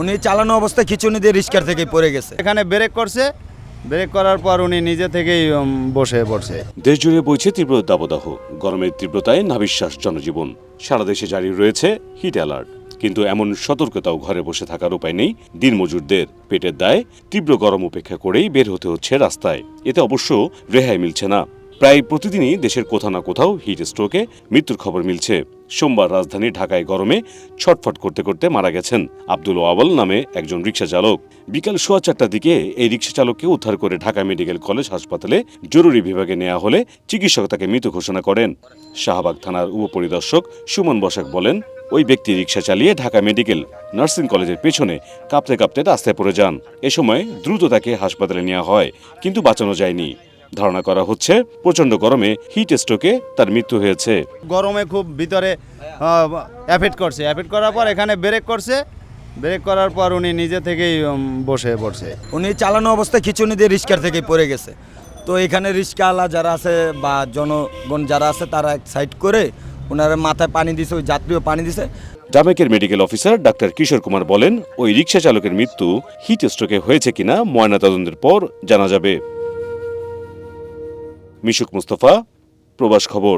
উনি চালানো অবস্থায় খিঁচুনি দিয়ে রিস্কার থেকে পড়ে গেছে। এখানে ব্রেক করছে, ব্রেক করার পর উনি নিজে থেকেই বসে পড়ছে। দেশ জুড়ে বইছে তীব্র দাবদাহ, গরমের তীব্রতায় নাভিশ্বাস জনজীবন। সারা দেশে জারি রয়েছে হিট অ্যালার্ট, কিন্তু এমন সতর্কতাও ঘরে বসে থাকার উপায় নেই দিনমজুরদের। পেটের দায়ে তীব্র গরম উপেক্ষা করেই বের হতে হচ্ছে রাস্তায়। এতে অবশ্য রেহাই মিলছে না। প্রায় প্রতিদিনই দেশের কোথাও না কোথাও হিট স্ট্রোকে মৃত্যুর খবর মিলছে। সোমবার রাজধানী ঢাকায় গরমে ছটফট করতে করতে মারা গেছেন আব্দুল ওয়াওয়াল নামে একজন রিকশা চালক। বিকাল 4:15টার দিকে এই রিকশা চালককে উদ্ধার করে ঢাকা মেডিকেল কলেজ হাসপাতালে জরুরি বিভাগে নেওয়া হলে চিকিৎসক তাকে মৃত ঘোষণা করেন। শাহবাগ থানার উপপরিদর্শক সুমন বসাক বলেন, ওই ব্যক্তি রিকশা চালিয়ে ঢাকা মেডিকেল নার্সিং কলেজের পেছনে কাঁপতে কাঁপতে রাস্তায় পড়ে যান। এ সময় দ্রুত তাকে হাসপাতালে নেওয়া হয়, কিন্তু বাঁচানো যায়নি। ধারণা করা হচ্ছে প্রচন্ড গরমে হিট স্ট্রোকে তার মৃত্যু হয়েছে। গরমে খুব ভিতরে অ্যাফেক্ট করছে, অ্যাফেক্ট করার পর এখানে ব্রেক করছে, ব্রেক করার পর উনি নিজে থেকেই বসে পড়ছে। উনি চালানো অবস্থায় খিঁচুনি দিয়ে রিস্কার থেকে পড়ে গেছে। তো এখানে রিস্কাওয়ালা যারা আছে বা জনগণ যারা আছে তারা এক সাইড করে ওনারা মাথায় পানি দিছে, ওই যাত্রীও পানি দিছে। জামেকের medical officer doctor Kishore Kumar বলেন, ওই রিকশা চালকের মৃত্যু হিট স্ট্রোকে হয়েছে কিনা ময়নাতদন্তের পর জানা যাবে। মিশুক মুস্তফা, প্রবাস খবর।